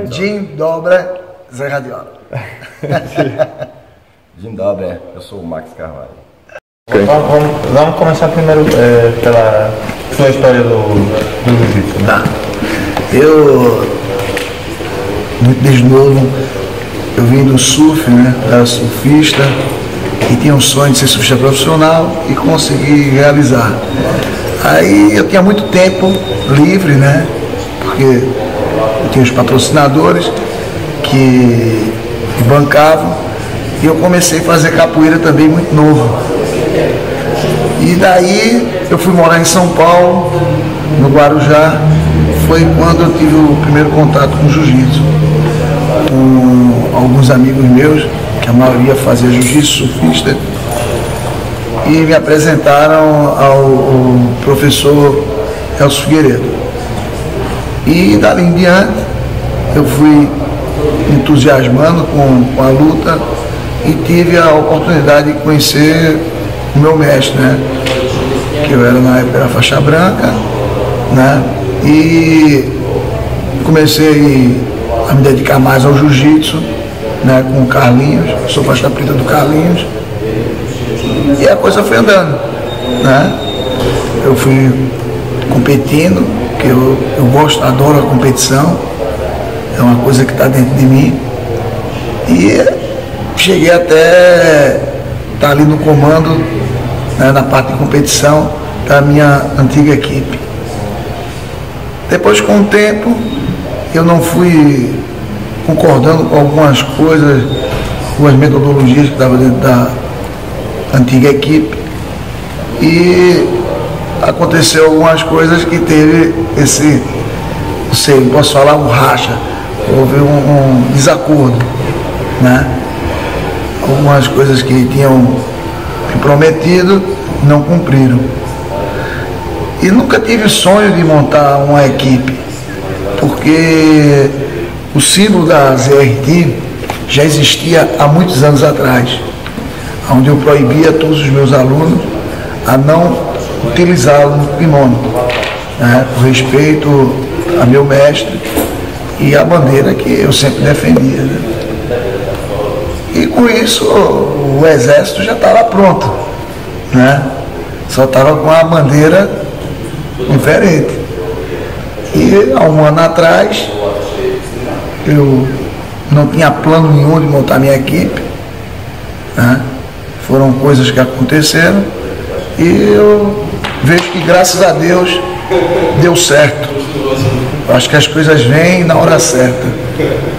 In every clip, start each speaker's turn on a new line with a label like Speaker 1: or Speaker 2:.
Speaker 1: Dzień dobry, Zé Radiola.
Speaker 2: Dzień dobry, eu sou o Max Carvalho.
Speaker 3: Okay. Vamos começar primeiro pela sua história do jiu-jitsu.
Speaker 1: Tá. Eu, muito desde novo, eu vim do surf, né? Era surfista e tinha um sonho de ser surfista profissional e consegui realizar. Aí eu tinha muito tempo livre, né? Porque eu tinha os patrocinadores que me bancavam e eu comecei a fazer capoeira também muito novo. E daí eu fui morar em São Paulo, no Guarujá. Foi quando eu tive o primeiro contato com jiu-jitsu, com alguns amigos meus, que a maioria fazia jiu-jitsu, surfista, e me apresentaram ao professor Elcio Figueiredo. E dali em diante eu fui entusiasmando com a luta e tive a oportunidade de conhecer o meu mestre, né? Que eu era na época da faixa branca, né? E comecei a me dedicar mais ao jiu-jitsu, né? Com o Carlinhos, sou faixa preta do Carlinhos, e a coisa foi andando, né? Eu fui competindo, que eu gosto, adoro a competição, é uma coisa que está dentro de mim, e cheguei até estar ali no comando, né, na parte de competição da minha antiga equipe. Depois, com o tempo, eu não fui concordando com algumas coisas, algumas metodologias que estavam dentro da antiga equipe, e aconteceu algumas coisas que teve esse, não sei, não posso falar um racha, houve um desacordo, né? Algumas coisas que tinham me prometido não cumpriram. E nunca tive o sonho de montar uma equipe, porque o símbolo da ZRT já existia há muitos anos atrás, onde eu proibia todos os meus alunos a não utilizá-lo no kimono, né, por respeito a meu mestre e a bandeira que eu sempre defendia, né? E com isso o exército já estava pronto, né? Só estava com a bandeira diferente. E há um ano atrás eu não tinha plano nenhum de montar minha equipe, né? Foram coisas que aconteceram e eu vejo que, graças a Deus, deu certo. Eu acho que as coisas vêm na hora certa,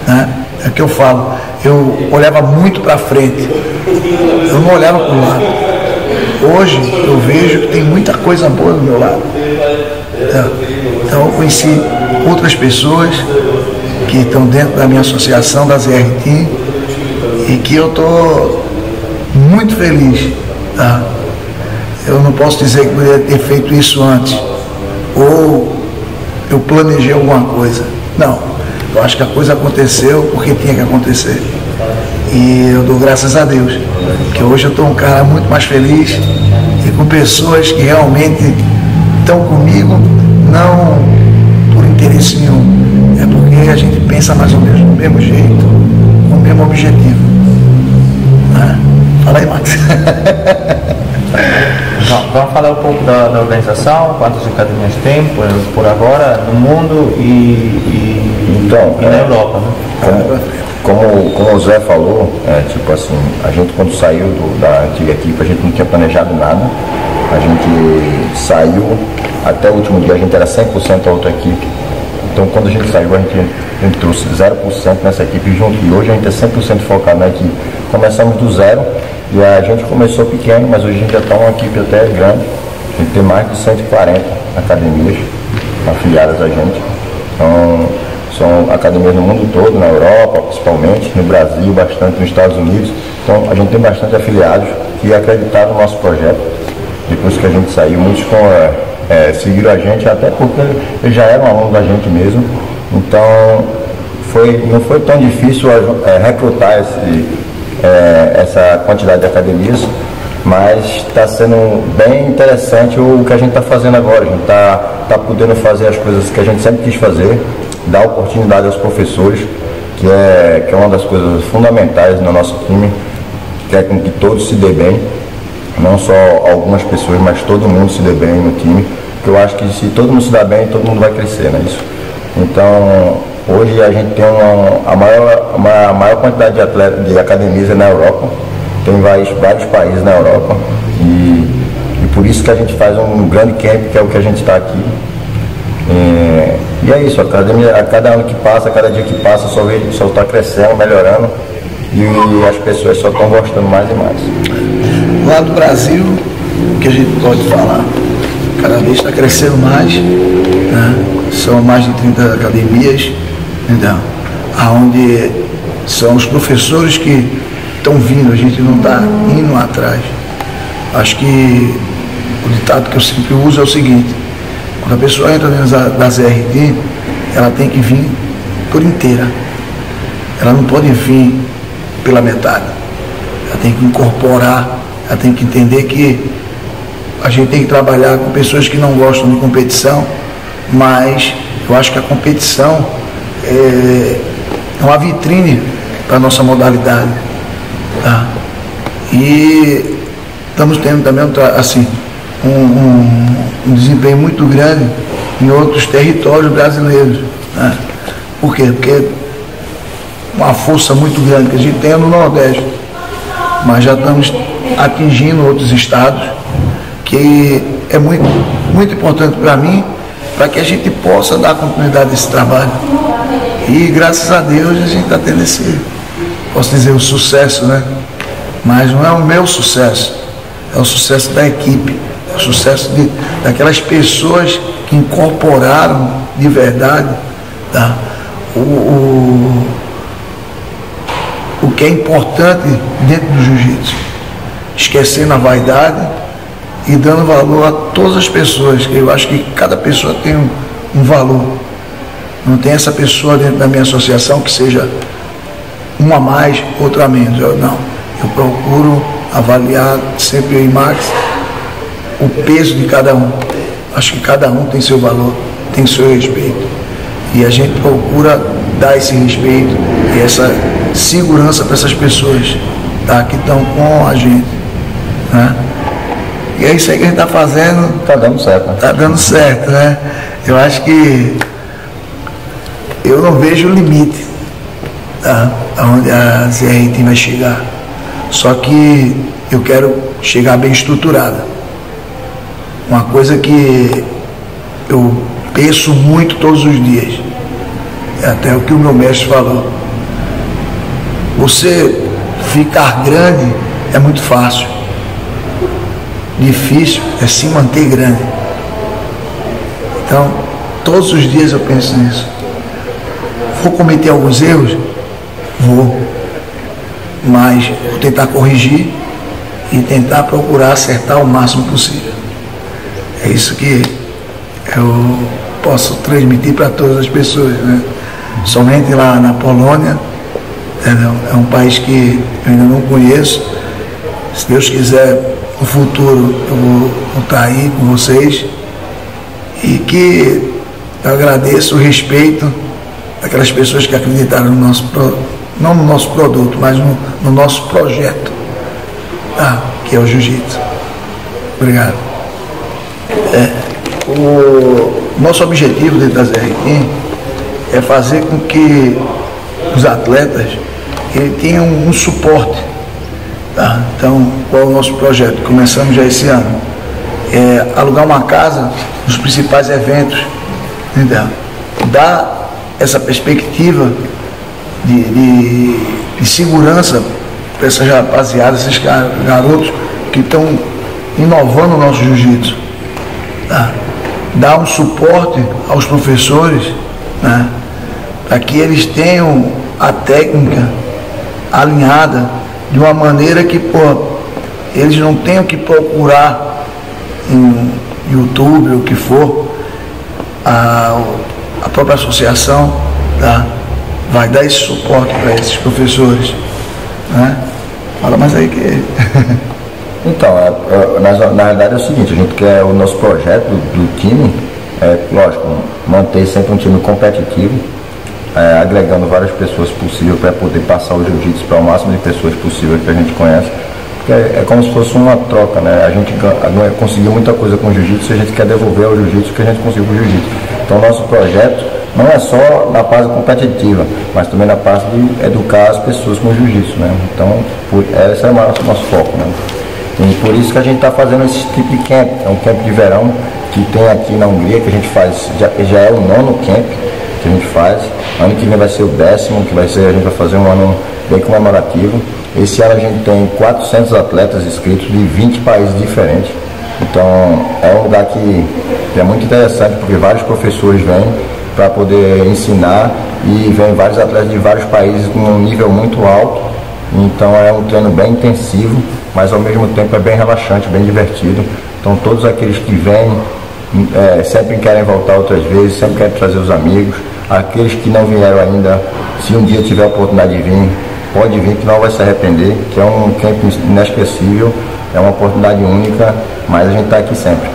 Speaker 1: né? É o que eu falo, eu olhava muito para frente, eu não olhava para o lado. Hoje eu vejo que tem muita coisa boa do meu lado. Então eu conheci outras pessoas que estão dentro da minha associação, da ZRT, e que eu estou muito feliz, tá? Eu não posso dizer que poderia ter feito isso antes, ou eu planejei alguma coisa. Não, eu acho que a coisa aconteceu porque tinha que acontecer. E eu dou graças a Deus, que hoje eu estou um cara muito mais feliz e com pessoas que realmente estão comigo, não por interesse nenhum, é porque a gente pensa mais ou menos do mesmo jeito, com o mesmo objetivo. Fala aí, Max.
Speaker 3: Vamos falar um pouco da organização, quantas academias tem por agora no mundo e na Europa, né?
Speaker 2: Como o Zé falou, tipo assim, a gente quando saiu da antiga equipe, a gente não tinha planejado nada. A gente saiu, até o último dia a gente era 100% a outra equipe. Então quando a gente saiu, a gente trouxe 0% nessa equipe junto. E hoje a gente é 100% focado na equipe. Começamos do zero e a gente começou pequeno, mas hoje a gente já está uma equipe até grande. A gente tem mais de 140 academias afiliadas a gente. Então, são academias no mundo todo, na Europa principalmente, no Brasil, bastante nos Estados Unidos. Então a gente tem bastante afiliados que acreditaram no nosso projeto. Depois que a gente saiu, muitos seguiram a gente, até porque eles já eram alunos da gente mesmo. Então não foi tão difícil recrutar essa quantidade de academias, mas está sendo bem interessante o que a gente está fazendo agora. A gente está podendo fazer as coisas que a gente sempre quis fazer, dar oportunidade aos professores, que é uma das coisas fundamentais no nosso time, que é com que todos se dê bem, não só algumas pessoas, mas todo mundo se dê bem no time, porque eu acho que se todo mundo se dá bem, todo mundo vai crescer, não é isso? Então, hoje a gente tem a maior quantidade de atletas, de academias na Europa, tem vários países na Europa, e por isso que a gente faz um grande camp, que é o que a gente está aqui. E é isso, a academia, a cada ano que passa, a cada dia que passa, só está crescendo, melhorando, e as pessoas só estão gostando mais e mais.
Speaker 1: Lá do Brasil, o que a gente pode falar, cada vez está crescendo mais, né? São mais de 30 academias, então, onde são os professores que estão vindo, a gente não está indo atrás. Acho que o ditado que eu sempre uso é o seguinte: quando a pessoa entra dentro da ZRT, ela tem que vir por inteira, ela não pode vir pela metade, ela tem que incorporar, ela tem que entender que a gente tem que trabalhar com pessoas que não gostam de competição, mas eu acho que a competição é uma vitrine para a nossa modalidade, tá? E estamos tendo também assim, um desempenho muito grande em outros territórios brasileiros, né? Por quê? Porque uma força muito grande que a gente tem no Nordeste, mas já estamos atingindo outros estados, que é muito, muito importante para mim, para que a gente possa dar continuidade a esse trabalho. E graças a Deus a gente está tendo esse, posso dizer, o sucesso, né? Mas não é o meu sucesso, é o sucesso da equipe, é o sucesso daquelas pessoas que incorporaram de verdade, tá? O que é importante dentro do jiu-jitsu, esquecendo a vaidade e dando valor a todas as pessoas, que eu acho que cada pessoa tem um valor. Não tem essa pessoa dentro da minha associação que seja uma a mais, outra a menos. Eu procuro avaliar sempre, eu e Max, o peso de cada um. Acho que cada um tem seu valor, tem seu respeito. E a gente procura dar esse respeito e essa segurança para essas pessoas, tá, que estão com a gente, né? E é isso aí que a gente está fazendo.
Speaker 2: Está dando certo.
Speaker 1: Está dando certo, né? Eu acho que eu não vejo limite, tá, aonde a ZRT vai chegar. Só que eu quero chegar bem estruturada. Uma coisa que eu penso muito todos os dias, é até o que o meu mestre falou: você ficar grande é muito fácil, difícil é se manter grande. Então, todos os dias eu penso nisso. Vou cometer alguns erros? Vou. Mas vou tentar corrigir e tentar procurar acertar o máximo possível. É isso que eu posso transmitir para todas as pessoas, né? Somente lá na Polônia, é um país que eu ainda não conheço. Se Deus quiser, no futuro eu vou estar aí com vocês, e que eu agradeço o respeito daquelas pessoas que acreditaram no nosso, não no nosso produto, mas no nosso projeto, tá? Que é o jiu-jitsu. Obrigado. O nosso objetivo dentro da ZRT é fazer com que os atletas tenham um suporte, tá? Então, qual é o nosso projeto? Começamos já esse ano. Alugar uma casa nos principais eventos, entendeu? Dar essa perspectiva de segurança para essas rapaziadas, esses garotos que estão inovando o nosso jiu-jitsu, tá? Dar um suporte aos professores, né? Para que eles tenham a técnica alinhada de uma maneira que, eles não tenham que procurar em YouTube, o que for. A própria associação, tá, vai dar esse suporte para esses professores, né? Fala mais aí que...
Speaker 2: Então, na verdade é o seguinte: a gente quer, o nosso projeto do time, lógico, manter sempre um time competitivo, agregando várias pessoas possíveis para poder passar o jiu-jitsu para o máximo de pessoas possível que a gente conhece. É como se fosse uma troca, né? A gente conseguiu muita coisa com o jiu-jitsu e a gente quer devolver ao jiu-jitsu o que a gente conseguiu com o jiu-jitsu. Então, nosso projeto não é só na parte competitiva, mas também na parte de educar as pessoas com o jiu-jitsu, né? Então, esse é o nosso foco, né? E por isso que a gente está fazendo esse tipo de camp. É um camp de verão que tem aqui na Hungria, que a gente faz, já é o 9º camp que a gente faz. Ano que vem vai ser o 10º, que vai ser, a gente vai fazer um ano bem comemorativo. Esse ano a gente tem 400 atletas inscritos de 20 países diferentes. Então é um lugar que é muito interessante, porque vários professores vêm para poder ensinar e vêm vários atletas de vários países com um nível muito alto. Então é um treino bem intensivo, mas ao mesmo tempo é bem relaxante, bem divertido. Então todos aqueles que vêm sempre querem voltar outras vezes, sempre querem trazer os amigos. Aqueles que não vieram ainda, se um dia tiver a oportunidade de vir, pode vir que não vai se arrepender, que é um camp inesquecível, é uma oportunidade única, mas a gente está aqui sempre.